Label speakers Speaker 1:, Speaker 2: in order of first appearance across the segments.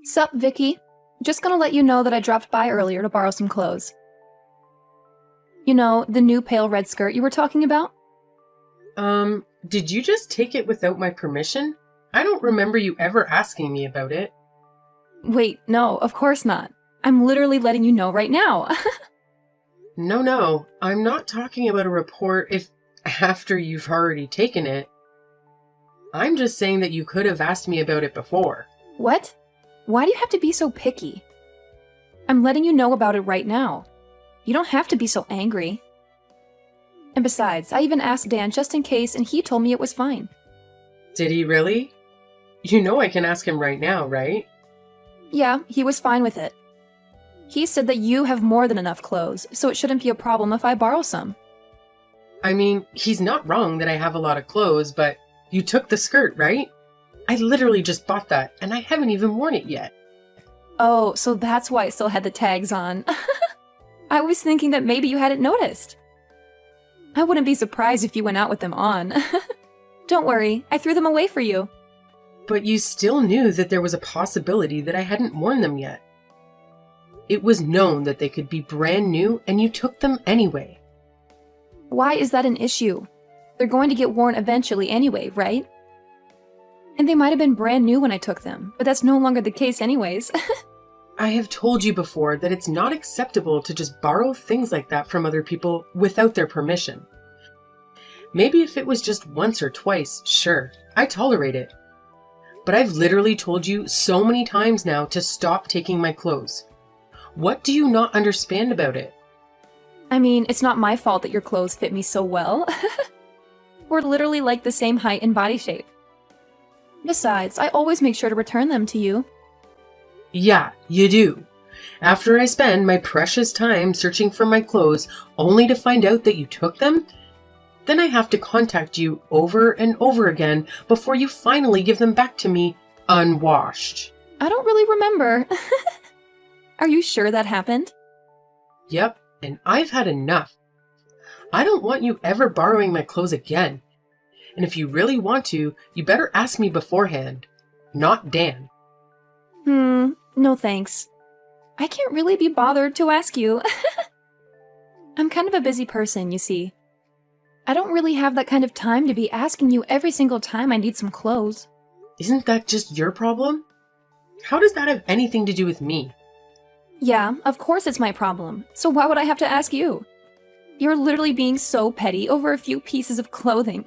Speaker 1: Sup, Vicky? Just gonna let you know that I dropped by earlier to borrow some clothes. You know, the new pale red skirt you were talking about?
Speaker 2: Did you just take it without my permission? I don't remember you ever asking me about it.
Speaker 1: Wait, no, of course not. I'm literally letting you know right now.
Speaker 2: No, I'm not talking about a report if after you've already taken it. I'm just saying that you could have asked me about it before.
Speaker 1: What? Why do you have to be so picky? I'm letting you know about it right now. You don't have to be so angry. And besides, I even asked Dan just in case, and he told me it was fine.
Speaker 2: Did he really? You know I can ask him right now, right?
Speaker 1: Yeah, he was fine with it. He said that you have more than enough clothes, so it shouldn't be a problem if I borrow some.
Speaker 2: I mean, he's not wrong that I have a lot of clothes, but you took the skirt, right? I literally just bought that, and I haven't even worn it yet.
Speaker 1: Oh, so that's why it still had the tags on. I was thinking that maybe you hadn't noticed. I wouldn't be surprised if you went out with them on. Don't worry, I threw them away for you.
Speaker 2: But you still knew that there was a possibility that I hadn't worn them yet. It was known that they could be brand new, and you took them anyway.
Speaker 1: Why is that an issue? They're going to get worn eventually anyway, right? And they might have been brand new when I took them, but that's no longer the case anyways.
Speaker 2: I have told you before that it's not acceptable to just borrow things like that from other people without their permission. Maybe if it was just once or twice, sure, I tolerate it. But I've literally told you so many times now to stop taking my clothes. What do you not understand about it?
Speaker 1: I mean, it's not my fault that your clothes fit me so well. We're literally like the same height and body shape. Besides, I always make sure to return them to you.
Speaker 2: Yeah, you do. After I spend my precious time searching for my clothes only to find out that you took them, then I have to contact you over and over again before you finally give them back to me unwashed.
Speaker 1: I don't really remember. Are you sure that happened?
Speaker 2: Yep, and I've had enough. I don't want you ever borrowing my clothes again. And if you really want to, you better ask me beforehand, not Dan.
Speaker 1: No thanks. I can't really be bothered to ask you. I'm kind of a busy person, you see. I don't really have that kind of time to be asking you every single time I need some clothes.
Speaker 2: Isn't that just your problem? How does that have anything to do with me?
Speaker 1: Yeah, of course it's my problem. So why would I have to ask you? You're literally being so petty over a few pieces of clothing.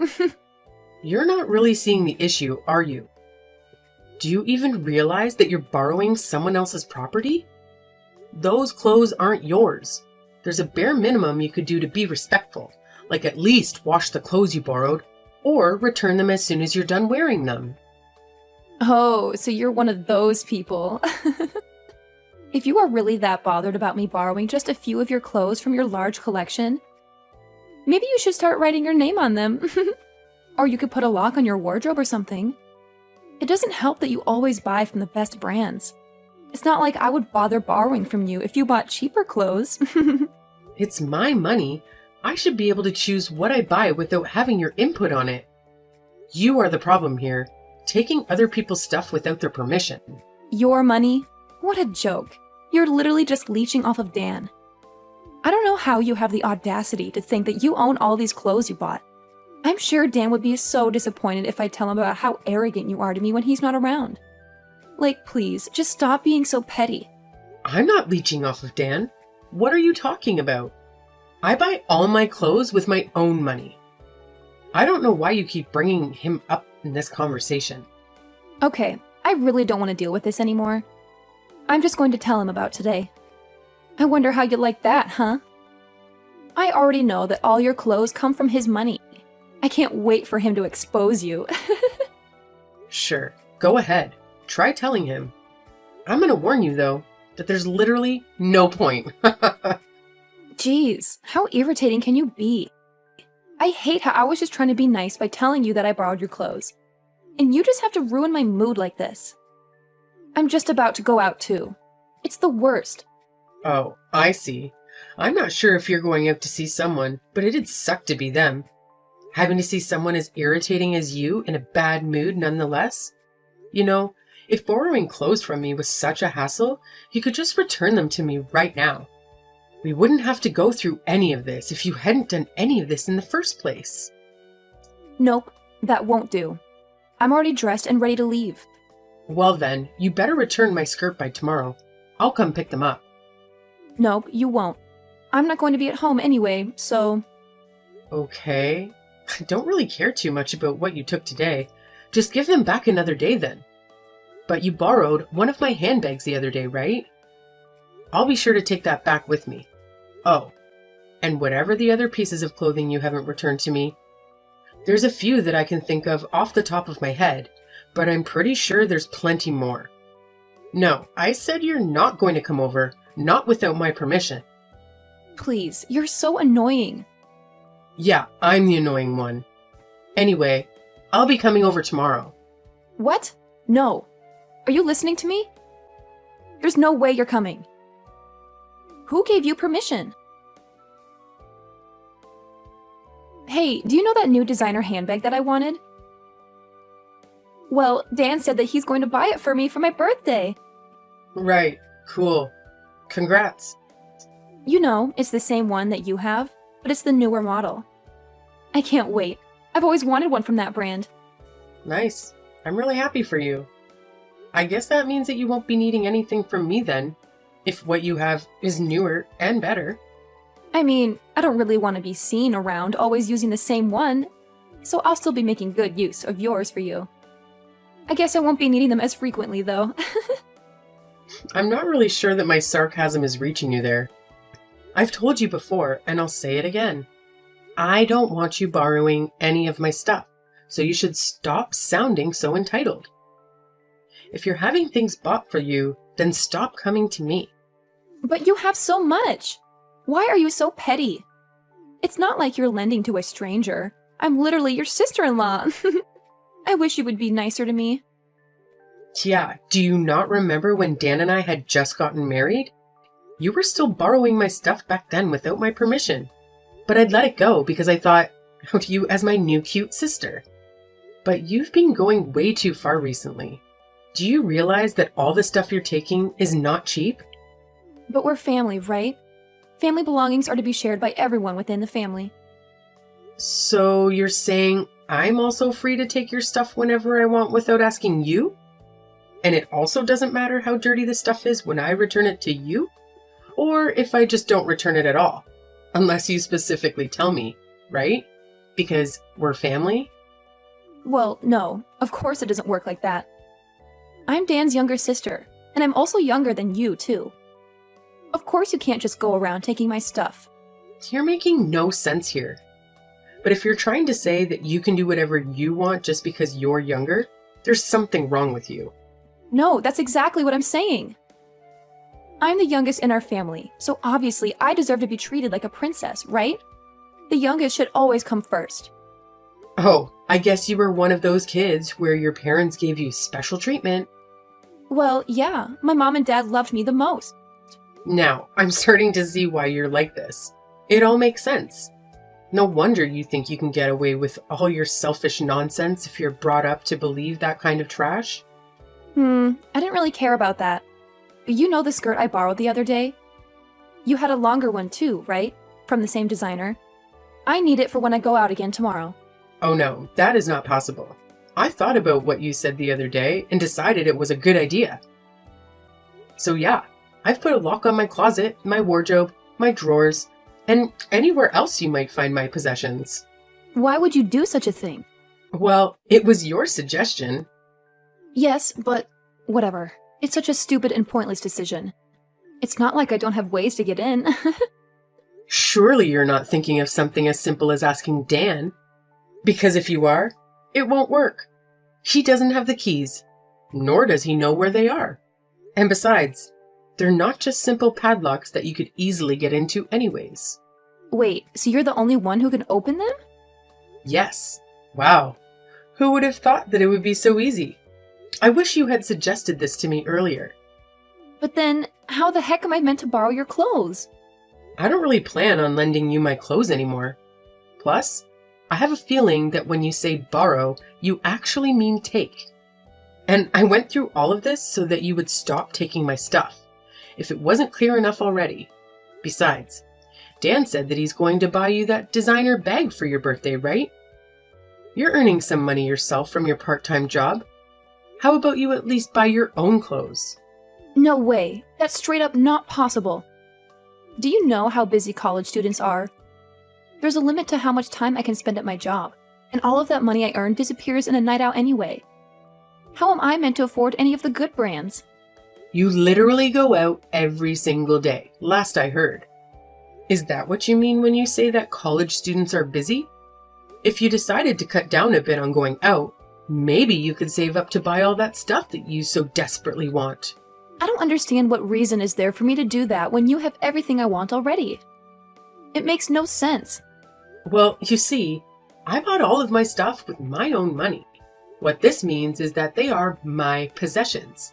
Speaker 2: You're not really seeing the issue, are you? Do you even realize that you're borrowing someone else's property? Those clothes aren't yours. There's a bare minimum you could do to be respectful, like at least wash the clothes you borrowed, or return them as soon as you're done wearing them.
Speaker 1: Oh, so you're one of those people. If you are really that bothered about me borrowing just a few of your clothes from your large collection, maybe you should start writing your name on them. Or you could put a lock on your wardrobe or something. It doesn't help that you always buy from the best brands. It's not like I would bother borrowing from you if you bought cheaper clothes.
Speaker 2: It's my money. I should be able to choose what I buy without having your input on it. You are the problem here, taking other people's stuff without their permission.
Speaker 1: Your money? What a joke. You're literally just leeching off of Dan. I don't know how you have the audacity to think that you own all these clothes you bought. I'm sure Dan would be so disappointed if I tell him about how arrogant you are to me when he's not around. Like, please, just stop being so petty.
Speaker 2: I'm not leeching off of Dan. What are you talking about? I buy all my clothes with my own money. I don't know why you keep bringing him up in this conversation.
Speaker 1: Okay, I really don't want to deal with this anymore. I'm just going to tell him about today. I wonder how you like that, huh? I already know that all your clothes come from his money. I can't wait for him to expose you.
Speaker 2: Sure, go ahead. Try telling him. I'm gonna warn you, though, that there's literally no point.
Speaker 1: Jeez, how irritating can you be? I hate how I was just trying to be nice by telling you that I borrowed your clothes. And you just have to ruin my mood like this. I'm just about to go out too. It's the worst.
Speaker 2: Oh, I see. I'm not sure if you're going out to see someone, but it'd suck to be them. Having to see someone as irritating as you in a bad mood nonetheless. You know, If borrowing clothes from me was such a hassle, you could just return them to me right now. We wouldn't have to go through any of this if you hadn't done any of this in the first place.
Speaker 1: Nope, that won't do. I'm already dressed and ready to leave.
Speaker 2: Well then, you better return my skirt by tomorrow. I'll come pick them up.
Speaker 1: Nope, you won't. I'm not going to be at home anyway, so...
Speaker 2: Okay. I don't really care too much about what you took today. Just give them back another day then. But you borrowed one of my handbags the other day, right? I'll be sure to take that back with me. Oh, and whatever the other pieces of clothing you haven't returned to me, there's a few that I can think of off the top of my head, but I'm pretty sure there's plenty more. No, I said you're not going to come over, not without my permission.
Speaker 1: Please, you're so annoying.
Speaker 2: Yeah, I'm the annoying one. Anyway, I'll be coming over tomorrow.
Speaker 1: What? No. Are you listening to me? There's no way you're coming. Who gave you permission? Hey, do you know that new designer handbag that I wanted? Well, Dan said that he's going to buy it for me for my birthday.
Speaker 2: Right, cool. Congrats.
Speaker 1: You know, it's the same one that you have, but it's the newer model. I can't wait. I've always wanted one from that brand.
Speaker 2: Nice. I'm really happy for you. I guess that means that you won't be needing anything from me then, if what you have is newer and better.
Speaker 1: I mean, I don't really want to be seen around always using the same one, so I'll still be making good use of yours for you. I guess I won't be needing them as frequently, though.
Speaker 2: I'm not really sure that my sarcasm is reaching you there. I've told you before, and I'll say it again. I don't want you borrowing any of my stuff, so you should stop sounding so entitled. If you're having things bought for you, then stop coming to me.
Speaker 1: But you have so much! Why are you so petty? It's not like you're lending to a stranger. I'm literally your sister-in-law. I wish you would be nicer to me.
Speaker 2: Yeah, do you not remember when Dan and I had just gotten married? You were still borrowing my stuff back then without my permission. But I'd let it go because I thought of you as my new cute sister. But you've been going way too far recently. Do you realize that all the stuff you're taking is not cheap?
Speaker 1: But we're family, right? Family belongings are to be shared by everyone within the family.
Speaker 2: So you're saying I'm also free to take your stuff whenever I want without asking you? And it also doesn't matter how dirty the stuff is when I return it to you? Or if I just don't return it at all? Unless you specifically tell me, right? Because we're family?
Speaker 1: Well, no, of course it doesn't work like that. I'm Dan's younger sister, and I'm also younger than you, too. Of course you can't just go around taking my stuff.
Speaker 2: You're making no sense here. But if you're trying to say that you can do whatever you want just because you're younger, there's something wrong with you.
Speaker 1: No, that's exactly what I'm saying. I'm the youngest in our family, so obviously I deserve to be treated like a princess, right? The youngest should always come first.
Speaker 2: Oh, I guess you were one of those kids where your parents gave you special treatment.
Speaker 1: Well, yeah, my mom and dad loved me the most.
Speaker 2: Now, I'm starting to see why you're like this. It all makes sense. No wonder you think you can get away with all your selfish nonsense if you're brought up to believe that kind of trash.
Speaker 1: I didn't really care about that. You know the skirt I borrowed the other day? You had a longer one too, right? From the same designer. I need it for when I go out again tomorrow.
Speaker 2: Oh no, that is not possible. I thought about what you said the other day and decided it was a good idea. So yeah, I've put a lock on my closet, my wardrobe, my drawers, and anywhere else you might find my possessions.
Speaker 1: Why would you do such a thing?
Speaker 2: Well, it was your suggestion.
Speaker 1: Yes, but whatever. It's such a stupid and pointless decision. It's not like I don't have ways to get in.
Speaker 2: Surely you're not thinking of something as simple as asking Dan. Because if you are, it won't work. He doesn't have the keys, nor does he know where they are. And besides, they're not just simple padlocks that you could easily get into anyways.
Speaker 1: Wait, so you're the only one who can open them?
Speaker 2: Yes. Wow. Who would have thought that it would be so easy? I wish you had suggested this to me earlier.
Speaker 1: But then, how the heck am I meant to borrow your clothes?
Speaker 2: I don't really plan on lending you my clothes anymore. Plus, I have a feeling that when you say borrow, you actually mean take. And I went through all of this so that you would stop taking my stuff, if it wasn't clear enough already. Besides, Dan said that he's going to buy you that designer bag for your birthday, right? You're earning some money yourself from your part-time job. How about you at least buy your own clothes?
Speaker 1: No way. That's straight up not possible. Do you know how busy college students are? There's a limit to how much time I can spend at my job, and all of that money I earn disappears in a night out anyway. How am I meant to afford any of the good brands?
Speaker 2: You literally go out every single day, last I heard. Is that what you mean when you say that college students are busy? If you decided to cut down a bit on going out, maybe you could save up to buy all that stuff that you so desperately want.
Speaker 1: I don't understand what reason is there for me to do that when you have everything I want already. It makes no sense.
Speaker 2: Well, you see, I bought all of my stuff with my own money. What this means is that they are my possessions.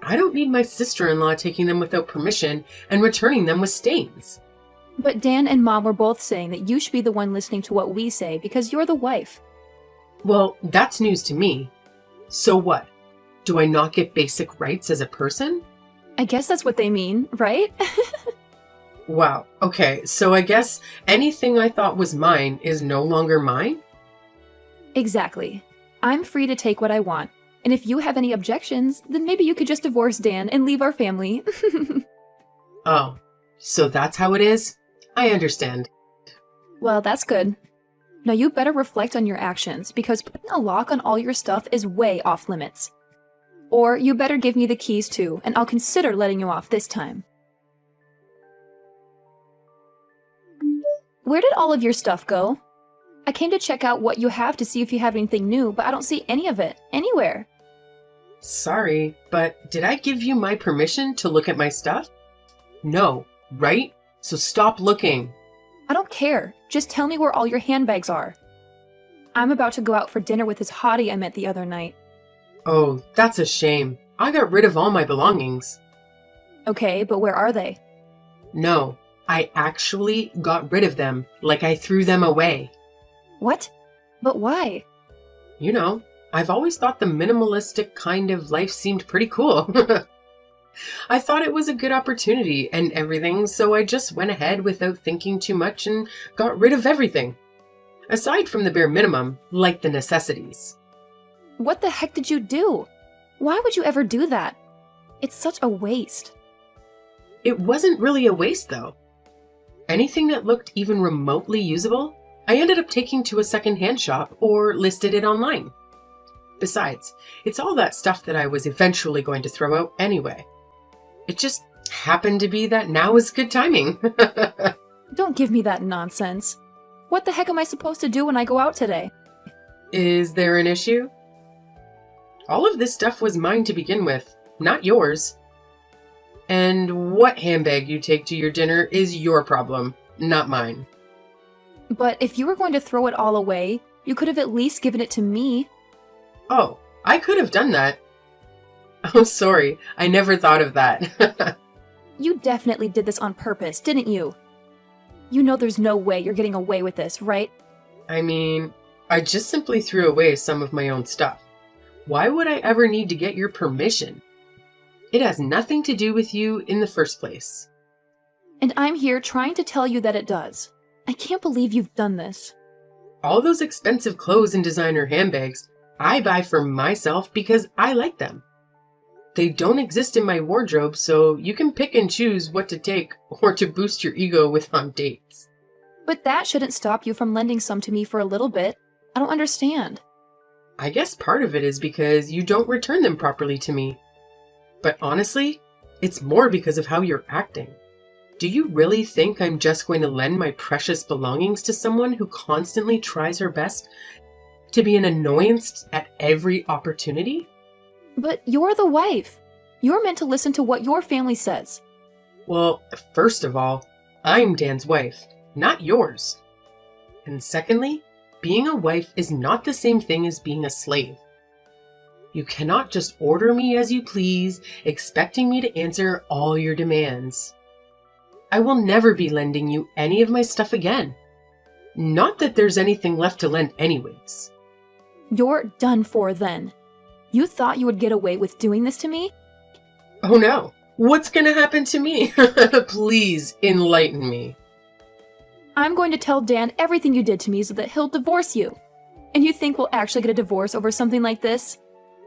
Speaker 2: I don't need my sister-in-law taking them without permission and returning them with stains.
Speaker 1: But Dan and Mom were both saying that you should be the one listening to what we say because you're the wife.
Speaker 2: Well, that's news to me. So what? Do I not get basic rights as a person?
Speaker 1: I guess that's what they mean, right?
Speaker 2: Wow, okay, so I guess anything I thought was mine is no longer mine?
Speaker 1: Exactly. I'm free to take what I want. And if you have any objections, then maybe you could just divorce Dan and leave our family.
Speaker 2: Oh, so that's how it is? I understand.
Speaker 1: Well, that's good. Now you better reflect on your actions because putting a lock on all your stuff is way off limits. Or you better give me the keys too, and I'll consider letting you off this time. Where did all of your stuff go? I came to check out what you have to see if you have anything new, but I don't see any of it, anywhere.
Speaker 2: Sorry, but did I give you my permission to look at my stuff? No, right? So stop looking.
Speaker 1: I don't care. Just tell me where all your handbags are. I'm about to go out for dinner with this hottie I met the other night.
Speaker 2: Oh, that's a shame. I got rid of all my belongings.
Speaker 1: Okay, but where are they?
Speaker 2: No, I actually got rid of them, like I threw them away.
Speaker 1: What? But why?
Speaker 2: You know, I've always thought the minimalistic kind of life seemed pretty cool. I thought it was a good opportunity and everything, so I just went ahead without thinking too much and got rid of everything. Aside from the bare minimum, like the necessities.
Speaker 1: What the heck did you do? Why would you ever do that? It's such a waste.
Speaker 2: It wasn't really a waste, though. Anything that looked even remotely usable, I ended up taking to a second-hand shop or listed it online. Besides, it's all that stuff that I was eventually going to throw out anyway. It just happened to be that now is good timing.
Speaker 1: Don't give me that nonsense. What the heck am I supposed to do when I go out today?
Speaker 2: Is there an issue? All of this stuff was mine to begin with, not yours. And what handbag you take to your dinner is your problem, not mine.
Speaker 1: But if you were going to throw it all away, you could have at least given it to me.
Speaker 2: Oh, I could have done that. Oh, sorry, I never thought of that.
Speaker 1: You definitely did this on purpose, didn't you? You know there's no way you're getting away with this, right?
Speaker 2: I mean, I just simply threw away some of my own stuff. Why would I ever need to get your permission? It has nothing to do with you in the first place.
Speaker 1: And I'm here trying to tell you that it does. I can't believe you've done this.
Speaker 2: All those expensive clothes and designer handbags I buy for myself because I like them. They don't exist in my wardrobe, so you can pick and choose what to take or to boost your ego with on dates.
Speaker 1: But that shouldn't stop you from lending some to me for a little bit. I don't understand.
Speaker 2: I guess part of it is because you don't return them properly to me. But honestly, it's more because of how you're acting. Do you really think I'm just going to lend my precious belongings to someone who constantly tries her best to be an annoyance at every opportunity?
Speaker 1: But you're the wife. You're meant to listen to what your family says.
Speaker 2: Well, first of all, I'm Dan's wife, not yours. And secondly, being a wife is not the same thing as being a slave. You cannot just order me as you please, expecting me to answer all your demands. I will never be lending you any of my stuff again. Not that there's anything left to lend anyways.
Speaker 1: You're done for then. You thought you would get away with doing this to me?
Speaker 2: Oh no, what's gonna happen to me? Please enlighten me.
Speaker 1: I'm going to tell Dan everything you did to me so that he'll divorce you. And you think we'll actually get a divorce over something like this?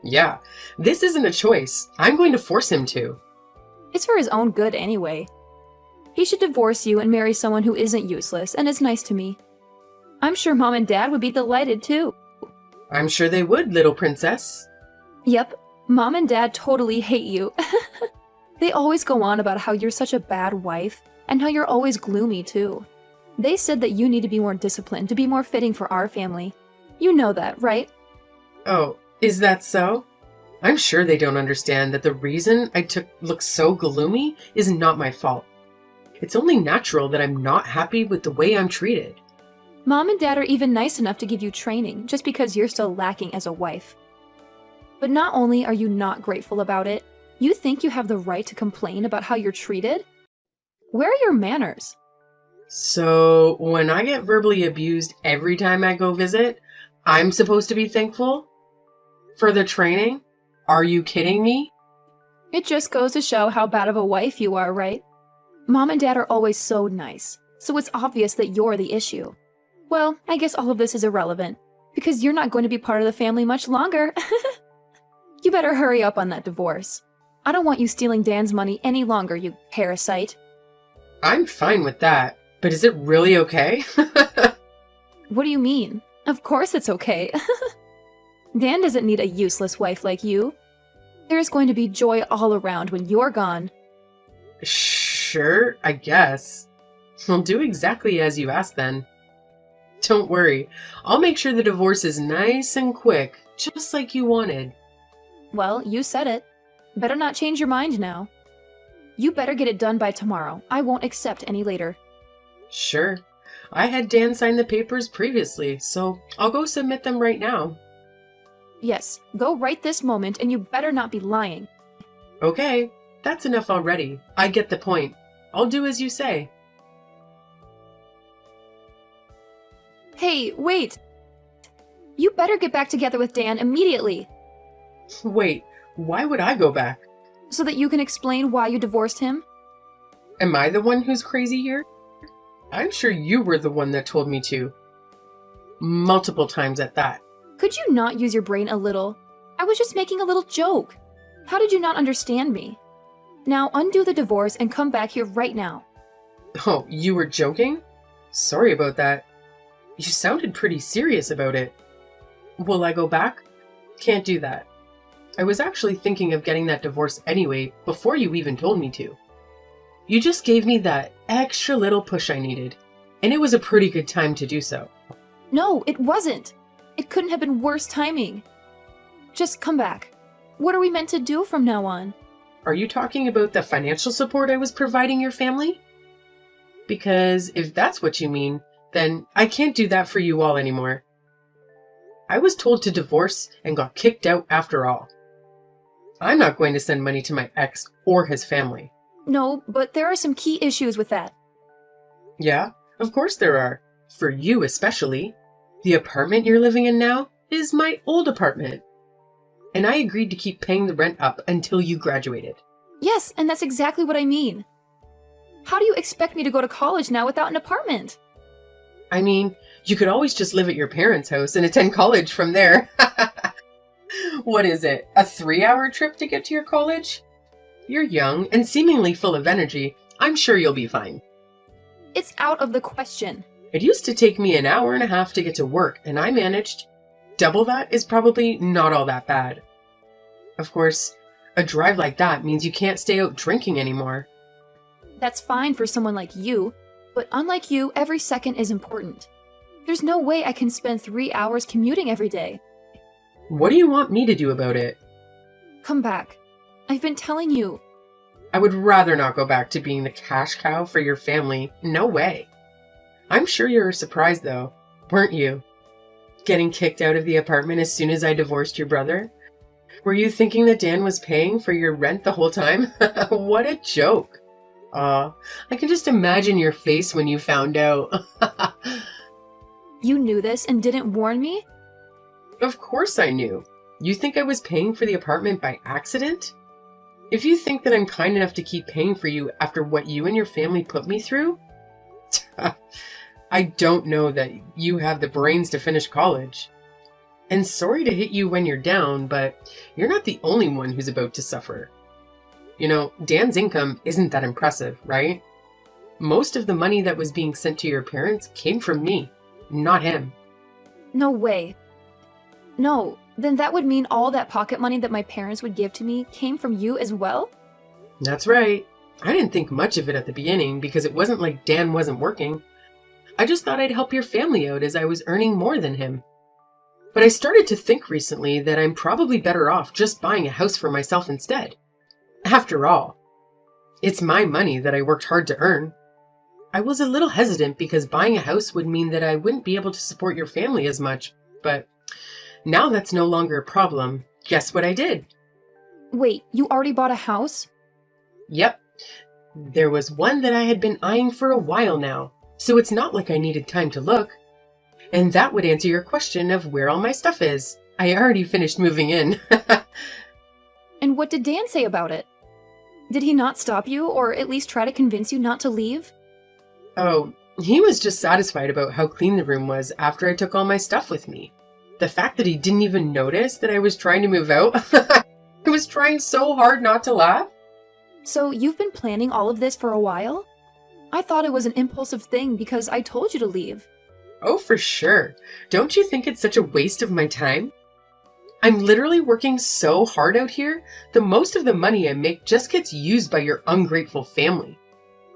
Speaker 2: Yeah, this isn't a choice. I'm going to force him to.
Speaker 1: It's for his own good anyway. He should divorce you and marry someone who isn't useless and is nice to me. I'm sure Mom and Dad would be delighted too.
Speaker 2: I'm sure they would, little princess.
Speaker 1: Yep, Mom and Dad totally hate you. They always go on about how you're such a bad wife and how you're always gloomy too. They said that you need to be more disciplined to be more fitting for our family. You know that, right?
Speaker 2: Oh, is that so? I'm sure they don't understand that the reason I look so gloomy is not my fault. It's only natural that I'm not happy with the way I'm treated.
Speaker 1: Mom and Dad are even nice enough to give you training just because you're still lacking as a wife. But not only are you not grateful about it, you think you have the right to complain about how you're treated? Where are your manners?
Speaker 2: So, when I get verbally abused every time I go visit, I'm supposed to be thankful? For the training? Are you kidding me?
Speaker 1: It just goes to show how bad of a wife you are, right? Mom and Dad are always so nice, so it's obvious that you're the issue. Well, I guess all of this is irrelevant, because you're not going to be part of the family much longer. You better hurry up on that divorce. I don't want you stealing Dan's money any longer, you parasite.
Speaker 2: I'm fine with that, but is it really okay?
Speaker 1: What do you mean? Of course it's okay. Dan doesn't need a useless wife like you. There's going to be joy all around when you're gone.
Speaker 2: Sure, I guess. I'll do exactly as you asked then. Don't worry, I'll make sure the divorce is nice and quick, just like you wanted.
Speaker 1: Well, you said it. Better not change your mind now. You better get it done by tomorrow. I won't accept any later.
Speaker 2: Sure. I had Dan sign the papers previously, so I'll go submit them right now.
Speaker 1: Yes, go right this moment, and you better not be lying.
Speaker 2: Okay, that's enough already. I get the point. I'll do as you say.
Speaker 1: Hey, wait! You better get back together with Dan immediately,
Speaker 2: Wait, why would I go back?
Speaker 1: so that you can explain why you divorced him.
Speaker 2: Am I the one who's crazy here? I'm sure you were the one that told me to. Multiple times at that.
Speaker 1: Could you not use your brain a little? I was just making a little joke. How did you not understand me? Now undo the divorce and come back here right now.
Speaker 2: Oh, you were joking? Sorry about that. You sounded pretty serious about it. Will I go back? Can't do that. I was actually thinking of getting that divorce anyway, before you even told me to. You just gave me that extra little push I needed, and it was a pretty good time to do so.
Speaker 1: No, it wasn't. It couldn't have been worse timing. Just come back. What are we meant to do from now on?
Speaker 2: Are you talking about the financial support I was providing your family? Because if that's what you mean, then I can't do that for you all anymore. I was told to divorce and got kicked out after all. I'm not going to send money to my ex or his family.
Speaker 1: No, but there are some key issues with that.
Speaker 2: Yeah, of course there are. For you especially. The apartment you're living in now is my old apartment. And I agreed to keep paying the rent up until you graduated.
Speaker 1: Yes, and that's exactly what I mean. How do you expect me to go to college now without an apartment?
Speaker 2: I mean, you could always just live at your parents' house and attend college from there. What is it, a 3-hour trip to get to your college? You're young and seemingly full of energy. I'm sure you'll be fine.
Speaker 1: It's out of the question.
Speaker 2: It used to take me an hour and a half to get to work, and I managed. Double that is probably not all that bad. Of course, a drive like that means you can't stay out drinking anymore.
Speaker 1: That's fine for someone like you, but unlike you, every second is important. There's no way I can spend 3 hours commuting every day.
Speaker 2: What do you want me to do about it?
Speaker 1: Come back. I've been telling you.
Speaker 2: I would rather not go back to being the cash cow for your family. No way. I'm sure you were surprised though, weren't you? Getting kicked out of the apartment as soon as I divorced your brother? Were you thinking that Dan was paying for your rent the whole time? What a joke. Aw, I can just imagine your face when you found out.
Speaker 1: You knew this and didn't warn me?
Speaker 2: Of course I knew. You think I was paying for the apartment by accident? If you think that I'm kind enough to keep paying for you after what you and your family put me through, I don't know that you have the brains to finish college. And sorry to hit you when you're down, but you're not the only one who's about to suffer. You know, Dan's income isn't that impressive, right? Most of the money that was being sent to your parents came from me, not him.
Speaker 1: No way. No, then that would mean all that pocket money that my parents would give to me came from you as well?
Speaker 2: That's right. I didn't think much of it at the beginning because it wasn't like Dan wasn't working. I just thought I'd help your family out as I was earning more than him. But I started to think recently that I'm probably better off just buying a house for myself instead. After all, it's my money that I worked hard to earn. I was a little hesitant because buying a house would mean that I wouldn't be able to support your family as much, but now that's no longer a problem. Guess what I did?
Speaker 1: Wait, you already bought a house?
Speaker 2: Yep. There was one that I had been eyeing for a while now, so it's not like I needed time to look. And that would answer your question of where all my stuff is. I already finished moving in.
Speaker 1: And what did Dan say about it? Did he not stop you, or at least try to convince you not to leave?
Speaker 2: Oh, he was just satisfied about how clean the room was after I took all my stuff with me. The fact that he didn't even notice that I was trying to move out, I was trying so hard not to laugh.
Speaker 1: So you've been planning all of this for a while? I thought it was an impulsive thing because I told you to leave.
Speaker 2: Oh, for sure. Don't you think it's such a waste of my time? I'm literally working so hard out here, the most of the money I make just gets used by your ungrateful family.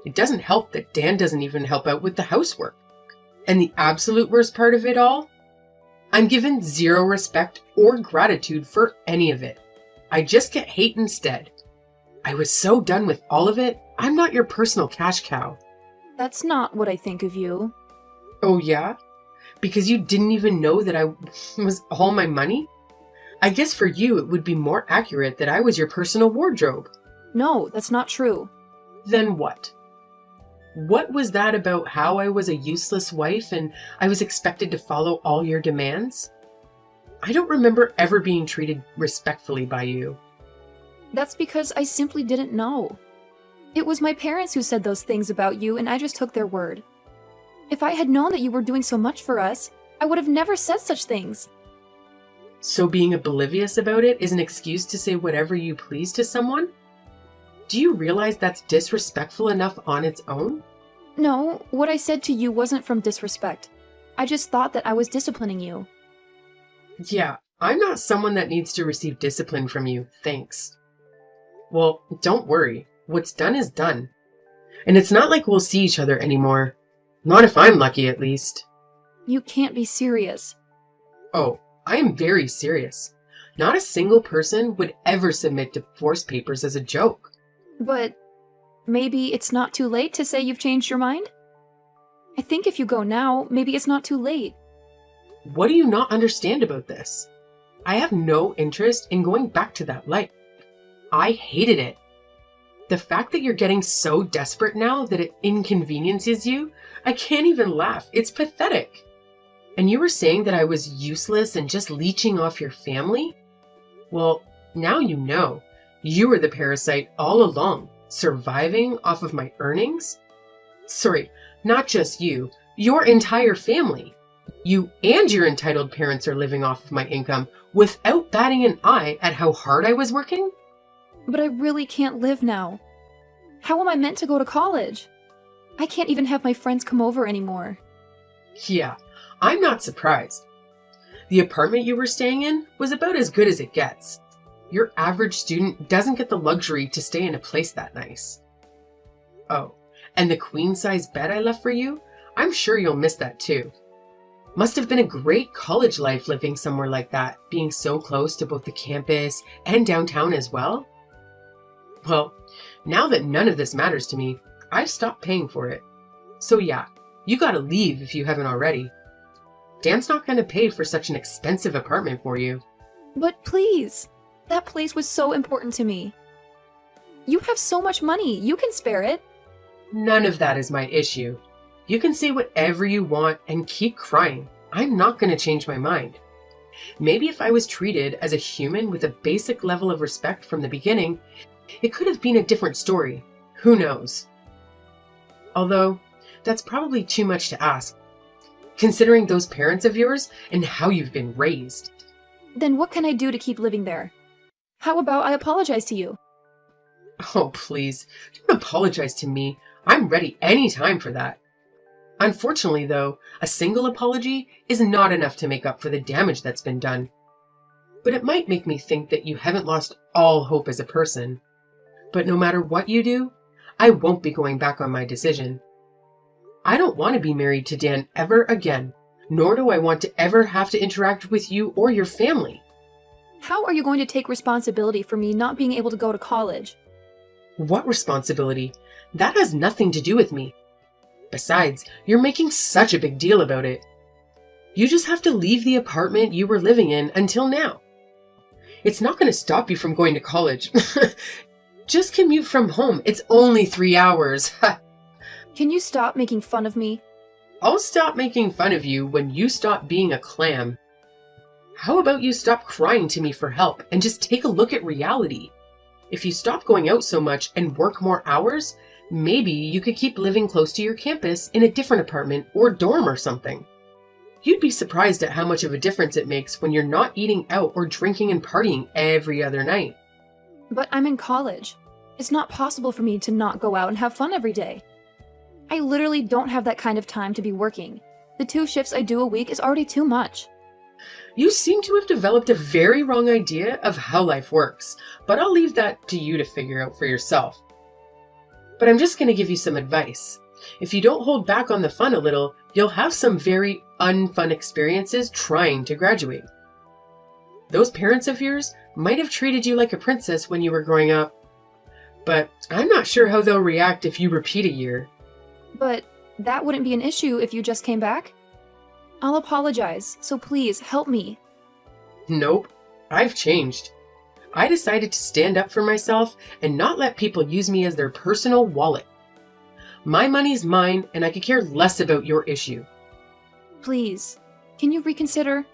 Speaker 2: It doesn't help that Dan doesn't even help out with the housework. And the absolute worst part of it all? I'm given zero respect or gratitude for any of it. I just get hate instead. I was so done with all of it, I'm not your personal cash cow.
Speaker 1: That's not what I think of you.
Speaker 2: Oh yeah? Because you didn't even know that I was all my money? I guess for you it would be more accurate that I was your personal wardrobe.
Speaker 1: No, that's not true.
Speaker 2: Then what? What was that about how I was a useless wife and I was expected to follow all your demands? I don't remember ever being treated respectfully by you.
Speaker 1: That's because I simply didn't know. It was my parents who said those things about you, and I just took their word. If I had known that you were doing so much for us, I would have never said such things.
Speaker 2: So being oblivious about it is an excuse to say whatever you please to someone? Do you realize that's disrespectful enough on its own?
Speaker 1: No, what I said to you wasn't from disrespect. I just thought that I was disciplining you.
Speaker 2: Yeah, I'm not someone that needs to receive discipline from you, thanks. Well, don't worry. What's done is done. And it's not like we'll see each other anymore. Not if I'm lucky, at least.
Speaker 1: You can't be serious.
Speaker 2: Oh, I am very serious. Not a single person would ever submit divorce papers as a joke.
Speaker 1: But maybe it's not too late to say you've changed your mind? I think if you go now, maybe it's not too late.
Speaker 2: What do you not understand about this? I have no interest in going back to that life. I hated it. The fact that you're getting so desperate now that it inconveniences you, I can't even laugh. It's pathetic. And you were saying that I was useless and just leeching off your family? Well, now you know. You were the parasite all along, surviving off of my earnings? Sorry, not just you, your entire family. You and your entitled parents are living off of my income without batting an eye at how hard I was working?
Speaker 1: But I really can't live now. How am I meant to go to college? I can't even have my friends come over anymore.
Speaker 2: Yeah, I'm not surprised. The apartment you were staying in was about as good as it gets. Your average student doesn't get the luxury to stay in a place that nice. Oh, and the queen-size bed I left for you? I'm sure you'll miss that too. Must have been a great college life living somewhere like that, being so close to both the campus and downtown as well. Well, now that none of this matters to me, I've stopped paying for it. So yeah, you gotta leave if you haven't already. Dan's not gonna pay for such an expensive apartment for you.
Speaker 1: But please, that place was so important to me. You have so much money, you can spare it.
Speaker 2: None of that is my issue. You can say whatever you want and keep crying. I'm not gonna change my mind. Maybe if I was treated as a human with a basic level of respect from the beginning, it could have been a different story. Who knows? Although, that's probably too much to ask, considering those parents of yours and how you've been raised.
Speaker 1: Then what can I do to keep living there? How about I apologize to you?
Speaker 2: Oh, please, don't apologize to me. I'm ready anytime for that. Unfortunately, though, a single apology is not enough to make up for the damage that's been done. But it might make me think that you haven't lost all hope as a person. But no matter what you do, I won't be going back on my decision. I don't want to be married to Dan ever again, nor do I want to ever have to interact with you or your family.
Speaker 1: How are you going to take responsibility for me not being able to go to college?
Speaker 2: What responsibility? That has nothing to do with me. Besides, you're making such a big deal about it. You just have to leave the apartment you were living in until now. It's not going to stop you from going to college. Just commute from home. It's only 3 hours.
Speaker 1: Can you stop making fun of me?
Speaker 2: I'll stop making fun of you when you stop being a clam. How about you stop crying to me for help and just take a look at reality? If you stop going out so much and work more hours, maybe you could keep living close to your campus in a different apartment or dorm or something. You'd be surprised at how much of a difference it makes when you're not eating out or drinking and partying every other night.
Speaker 1: But I'm in college. It's not possible for me to not go out and have fun every day. I literally don't have that kind of time to be working. The 2 shifts I do a week is already too much.
Speaker 2: You seem to have developed a very wrong idea of how life works, but I'll leave that to you to figure out for yourself. But I'm just going to give you some advice. If you don't hold back on the fun a little, you'll have some very unfun experiences trying to graduate. Those parents of yours might have treated you like a princess when you were growing up, but I'm not sure how they'll react if you repeat a year.
Speaker 1: But that wouldn't be an issue if you just came back? I'll apologize, so please help me.
Speaker 2: Nope, I've changed. I decided to stand up for myself and not let people use me as their personal wallet. My money's mine, and I could care less about your issue.
Speaker 1: Please, can you reconsider?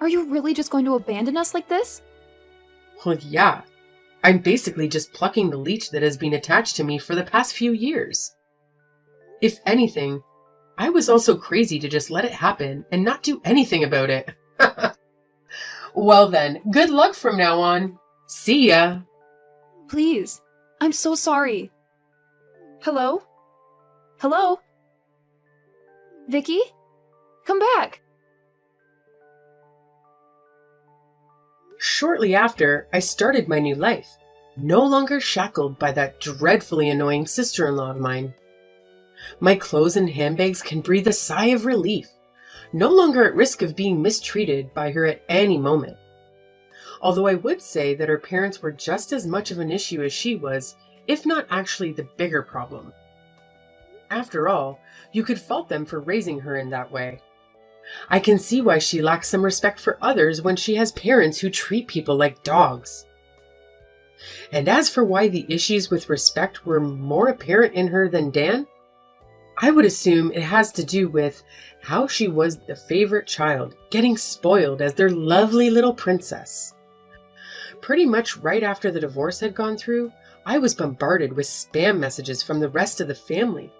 Speaker 1: Are you really just going to abandon us like this?
Speaker 2: Well, yeah. I'm basically just plucking the leech that has been attached to me for the past few years. If anything, I was also crazy to just let it happen and not do anything about it. Well then, good luck from now on. See ya.
Speaker 1: Please, I'm so sorry. Hello? Hello? Vicky? Come back!
Speaker 2: Shortly after, I started my new life, no longer shackled by that dreadfully annoying sister-in-law of mine. My clothes and handbags can breathe a sigh of relief, no longer at risk of being mistreated by her at any moment. Although I would say that her parents were just as much of an issue as she was, if not actually the bigger problem. After all, you could fault them for raising her in that way. I can see why she lacks some respect for others when she has parents who treat people like dogs. And as for why the issues with respect were more apparent in her than Dan, I would assume it has to do with how she was the favorite child, getting spoiled as their lovely little princess. Pretty much right after the divorce had gone through, I was bombarded with spam messages from the rest of the family.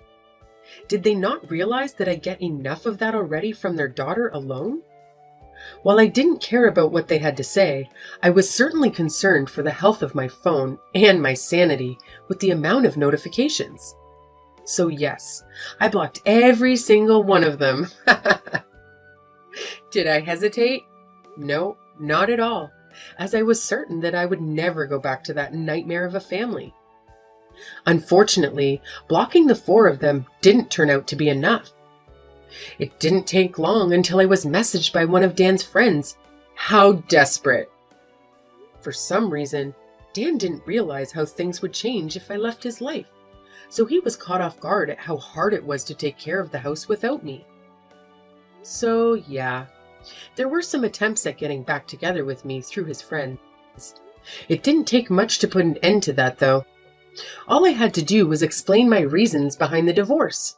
Speaker 2: Did they not realize that I get enough of that already from their daughter alone? While I didn't care about what they had to say, I was certainly concerned for the health of my phone and my sanity with the amount of notifications. So yes, I blocked every single one of them. Did I hesitate? No, not at all, as I was certain that I would never go back to that nightmare of a family. Unfortunately, blocking the 4 of them didn't turn out to be enough. It didn't take long until I was messaged by one of Dan's friends. How desperate! For some reason, Dan didn't realize how things would change if I left his life, so he was caught off guard at how hard it was to take care of the house without me. So yeah, there were some attempts at getting back together with me through his friends. It didn't take much to put an end to that, though. All I had to do was explain my reasons behind the divorce.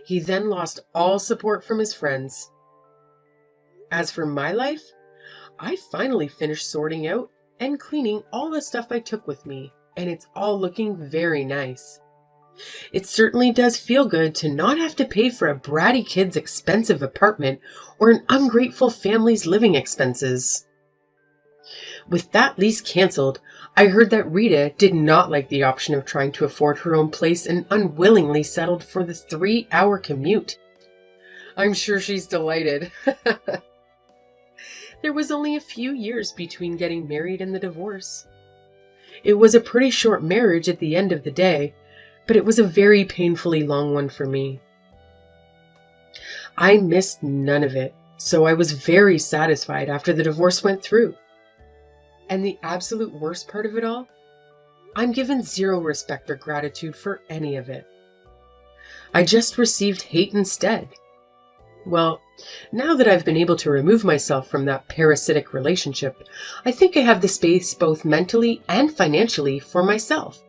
Speaker 2: He then lost all support from his friends. As for my life, I finally finished sorting out and cleaning all the stuff I took with me, and it's all looking very nice. It certainly does feel good to not have to pay for a bratty kid's expensive apartment or an ungrateful family's living expenses. With that lease canceled, I heard that Rita did not like the option of trying to afford her own place and unwillingly settled for the 3-hour commute. I'm sure she's delighted. There was only a few years between getting married and the divorce. It was a pretty short marriage at the end of the day, but it was a very painfully long one for me. I missed none of it, so I was very satisfied after the divorce went through. And the absolute worst part of it all? I'm given zero respect or gratitude for any of it. I just received hate instead. Well, now that I've been able to remove myself from that parasitic relationship, I think I have the space both mentally and financially for myself.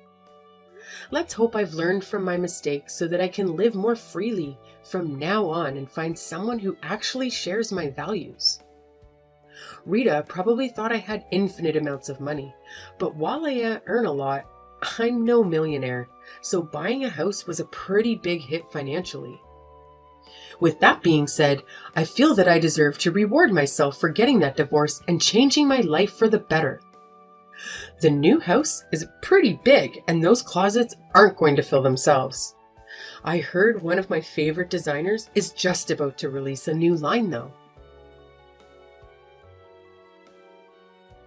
Speaker 2: Let's hope I've learned from my mistakes so that I can live more freely from now on and find someone who actually shares my values. Rita probably thought I had infinite amounts of money, but while I earn a lot, I'm no millionaire, so buying a house was a pretty big hit financially. With that being said, I feel that I deserve to reward myself for getting that divorce and changing my life for the better. The new house is pretty big, and those closets aren't going to fill themselves. I heard one of my favorite designers is just about to release a new line though.